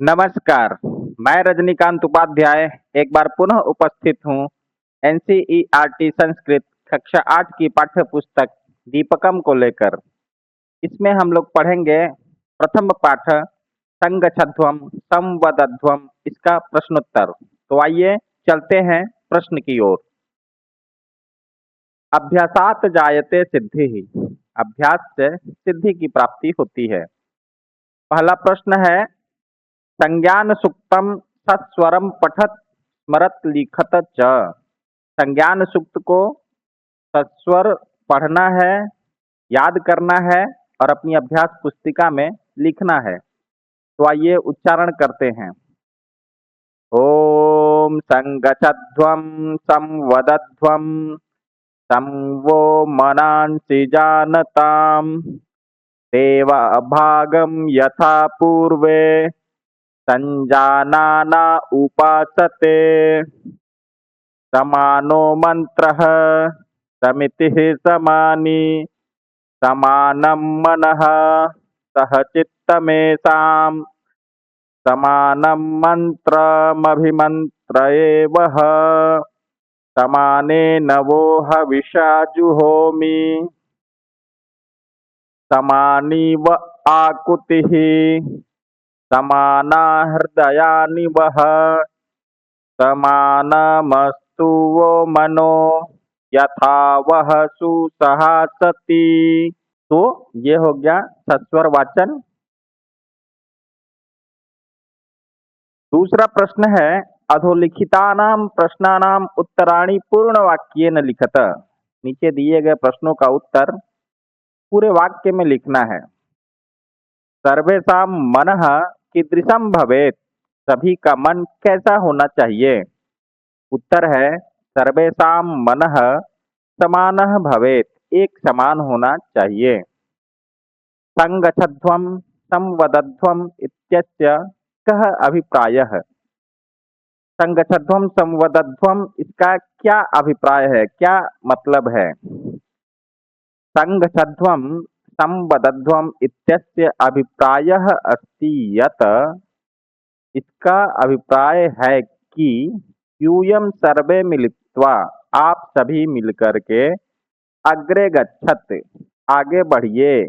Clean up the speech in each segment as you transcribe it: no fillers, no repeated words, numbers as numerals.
नमस्कार, मैं रजनीकांत उपाध्याय एक बार पुनः उपस्थित हूँ एनसीईआरटी संस्कृत कक्षा 8 की पाठ्य पुस्तक दीपकम को लेकर। इसमें हम लोग पढ़ेंगे प्रथम पाठ संगच्छध्वम संवदध्वम इसका प्रश्नोत्तर। तो आइए चलते हैं प्रश्न की ओर। अभ्यासात जायते सिद्धि, अभ्यास से सिद्धि की प्राप्ति होती है। पहला प्रश्न है संज्ञान सुक्तम सस्वरम पठत स्मरत लिखत च। संज्ञान सूक्त को सस्वर पढ़ना है, याद करना है और अपनी अभ्यास पुस्तिका में लिखना है। तो आइए उच्चारण करते हैं। ओम संगच्छध्वम संवदध्वम तं वो मनांसि जानताम देव अभागम यथा पूर्वे संजानाना उपासते। समानो मंत्रः समितिः समानी समानं मनः सह चित्तमेषां समानं मंत्रमभिमन्त्र एवः समानेन वो हविषा जुहोमि समानीव आकुतिः समाना हृदयानि वः समानमस्तु वो मनो यथा वह सुसहासति। तो ये हो गया सस्वर वाचन। दूसरा प्रश्न है अधोलिखितानां प्रश्नानां उत्तराणि पूर्ण वाक्येन लिखत। नीचे दिए गए प्रश्नों का उत्तर पूरे वाक्य में लिखना है। सर्वेषां मनः कीदृशं भवेत्, सभी का मन कैसा होना चाहिए। उत्तर है सर्वेषां मनः समानः भवेत्, एक समान होना चाहिए। संगच्छध्वं संवदध्वं इत्यस्य कः अभिप्रायः। संगच्छध्वं संवदध्वं इसका क्या अभिप्राय है, क्या मतलब है। संगच्छध्वं संवदध्वं इत्यस्य अभिप्रायः अस्ति यत्, इसका अभिप्राय है कि यूयं सर्वे मिलित्वा, आप सभी मिलकर के अग्रे गच्छत, आगे बढ़िए,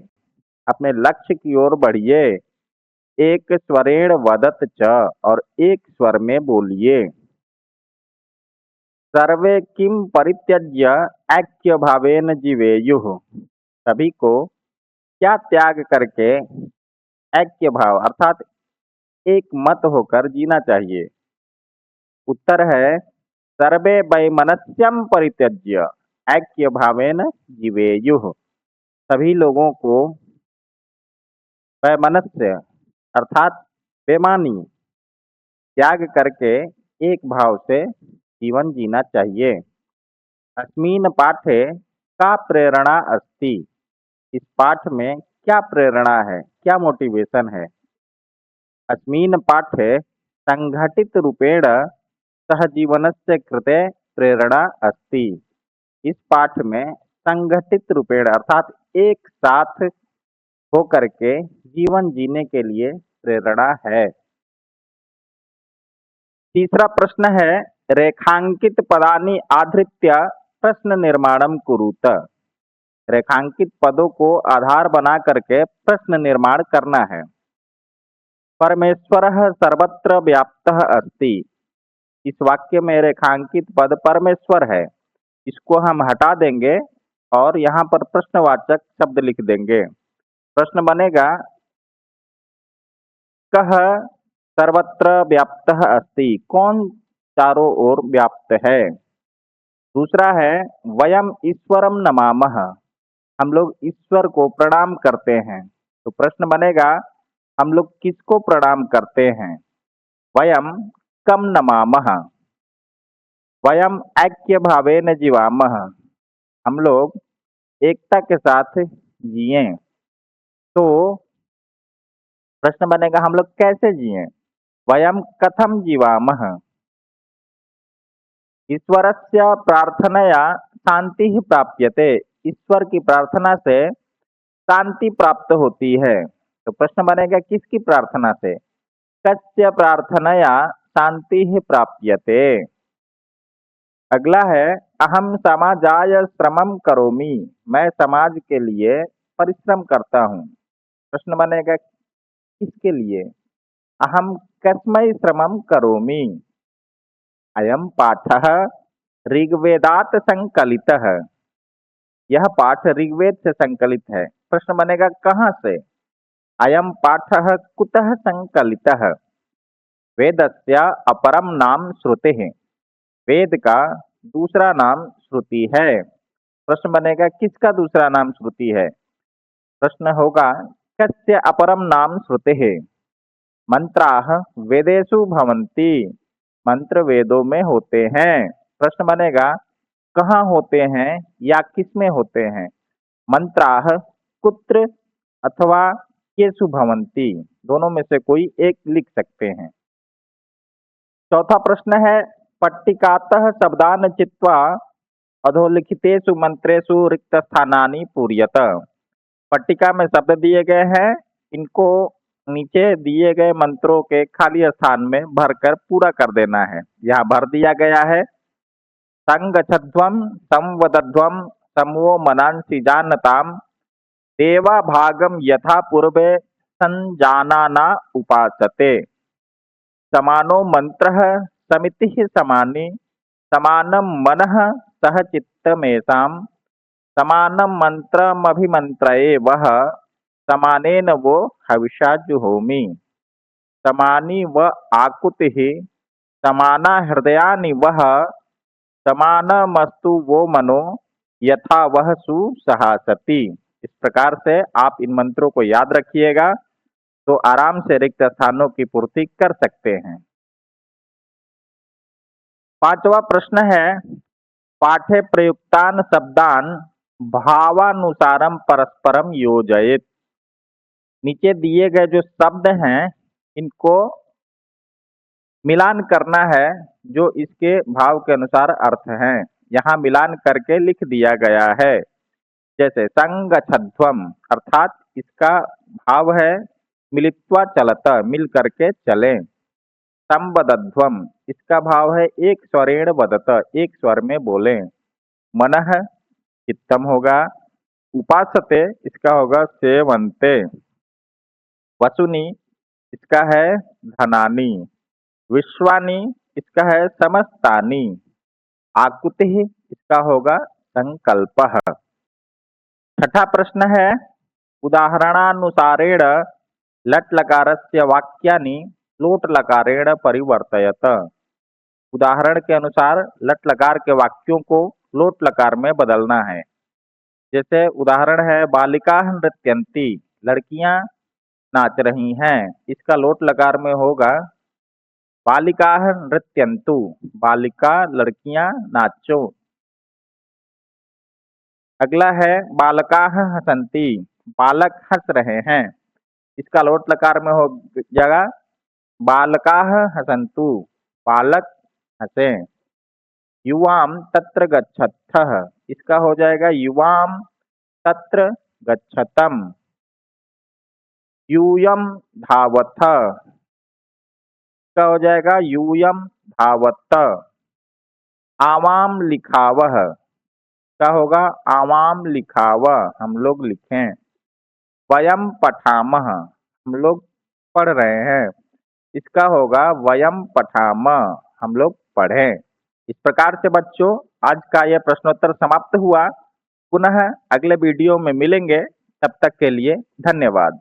अपने लक्ष्य की ओर बढ़िए। एक स्वरेण वदत च, और एक स्वर में बोलिए। सर्वे किम परित्यज्य ऐक्य भावेन जीवेयुः, सभी को क्या त्याग करके ऐक्य भाव अर्थात एक मत होकर जीना चाहिए। उत्तर है सर्वे वैमनस्यम परित्यज्य ऐक्य भावेन जीवेयुः, सभी लोगों को वैमनस्य अर्थात बेमानी त्याग करके एक भाव से जीवन जीना चाहिए। अस्मिन् पाठे का प्रेरणा अस्ति, इस पाठ में क्या प्रेरणा है, क्या मोटिवेशन है। अस्मिन् पाठे संघटित रूपेण सहजीवनस्य कृते प्रेरणा अस्ति, इस पाठ में संगठित रूपेण अर्थात एक साथ होकर के जीवन जीने के लिए प्रेरणा है। तीसरा प्रश्न है रेखांकित पदानि आधृत्य प्रश्न निर्माणम कुरुत। रेखांकित पदों को आधार बना करके प्रश्न निर्माण करना है। परमेश्वरः सर्वत्र व्याप्तः अस्ति, इस वाक्य में रेखांकित पद परमेश्वर है, इसको हम हटा देंगे और यहाँ पर प्रश्नवाचक शब्द लिख देंगे। प्रश्न बनेगा कः सर्वत्र व्याप्तः अस्ति, कौन चारों ओर व्याप्त है। दूसरा है वयम ईश्वरम नमामः, हम लोग ईश्वर को प्रणाम करते हैं। तो प्रश्न बनेगा हम लोग किसको प्रणाम करते हैं। वयम कम नमामः, वयम ऐक्य भावेन जीवामः, हम लोग एकता के साथ जिए। तो प्रश्न बनेगा हम लोग कैसे जिए। वयम कथम जीवामः, ईश्वरस्य प्रार्थनया शांति ही प्राप्यते, ईश्वर की प्रार्थना से शांति प्राप्त होती है। तो प्रश्न बनेगा किसकी प्रार्थना से। कस्य प्रार्थनया शांति प्राप्यते। अगला है अहम समाजाय श्रमम करोमि, मैं समाज के लिए परिश्रम करता हूँ। प्रश्न बनेगा किसके लिए? अहम कस्मै श्रमम करोमि। अयम पाठः ऋग्वेदात् संकलितः, यह पाठ ऋग्वेद से संकलित है। प्रश्न बनेगा कहाँ से? अयम पाठः कुतः संकलितः? वेदस्य अपरम नाम श्रुतिः, वेद का दूसरा नाम श्रुति है। प्रश्न बनेगा किसका दूसरा नाम श्रुति है? प्रश्न होगा कस्य अपरम नाम श्रुतिः? मंत्राः वेदेषु भवन्ति, मंत्र वेदों में होते हैं। प्रश्न बनेगा कहाँ होते हैं या किस में होते हैं? मंत्राः कुत्र अथवा केषु भवन्ति, दोनों में से कोई एक लिख सकते हैं। चौथा प्रश्न है पट्टिकातः शब्दान् चित्वा अधोलिखितेषु मंत्रेषु रिक्त स्थानानि पूरयत। पट्टिका में शब्द दिए गए हैं, इनको नीचे दिए गए मंत्रों के खाली स्थान में भरकर पूरा कर देना है। यहाँ भर दिया गया है संगच्छध्वं संवदध्वं समवो मनांसि जानताम देवा भागम यथा पूर्वे संजानाना उपासते। समानो मंत्रः समितिः समानि समानं मनः सह चित्तमेषां समानं मंत्रमभिमंत्रये वह समानेन वो हविषा जुहोमि। समानी व आकुतिः समाना हृदयानि वह समानमस्तु वो मनो यथा वह सुसहासति। इस प्रकार से आप इन मंत्रों को याद रखिएगा तो आराम से रिक्त स्थानों की पूर्ति कर सकते हैं। पांचवा प्रश्न है पाठे प्रयुक्तान शब्दान भावानुसारम परस्परम योजयेत। नीचे दिए गए जो शब्द हैं इनको मिलान करना है जो इसके भाव के अनुसार अर्थ हैं। यहाँ मिलान करके लिख दिया गया है। जैसे संगच्छध्वम अर्थात इसका भाव है मिलित्वा चलत, मिल करके चलें। संवदध्वम इसका भाव है एक स्वरेण वदत, एक स्वर में बोलें। मनः चित्तम होगा। उपासते इसका होगा सेवन्ते। वसुनी इसका है धनानि। विश्वानि इसका है समस्तानि। आकुतिः इसका होगा संकल्पः। छठा प्रश्न है उदाहरणानुसारेण लट लकारस्य वाक्यानि लोट लकारेण परिवर्तयत। उदाहरण के अनुसार लट लकार के वाक्यों को लोट लकार में बदलना है। जैसे उदाहरण है बालिका नृत्यन्ति, लड़कियां नाच रही हैं। इसका लोट लकार में होगा बालिका नृत्यन्तु, बालिका लड़कियां नाचो। अगला है बालकाः हसन्ति, बालक हंस रहे हैं। इसका लोट लकार में हो जाएगा बालकाः हसन्तु, बालक हंसे। युवाम तत्र गच्छथः, इसका हो जाएगा युवाम तत्र गच्छतम। यूयम धावथ, इसका हो जाएगा यूयम धावत। आवाम लिखावह, क्या होगा आवाम लिखाव, हम लोग लिखें। वयम पठामः, हम लोग पढ़ रहे हैं। इसका होगा वयम पठाम, हम लोग पढ़ें। इस प्रकार से बच्चों आज का यह प्रश्नोत्तर समाप्त हुआ। पुनः अगले वीडियो में मिलेंगे, तब तक के लिए धन्यवाद।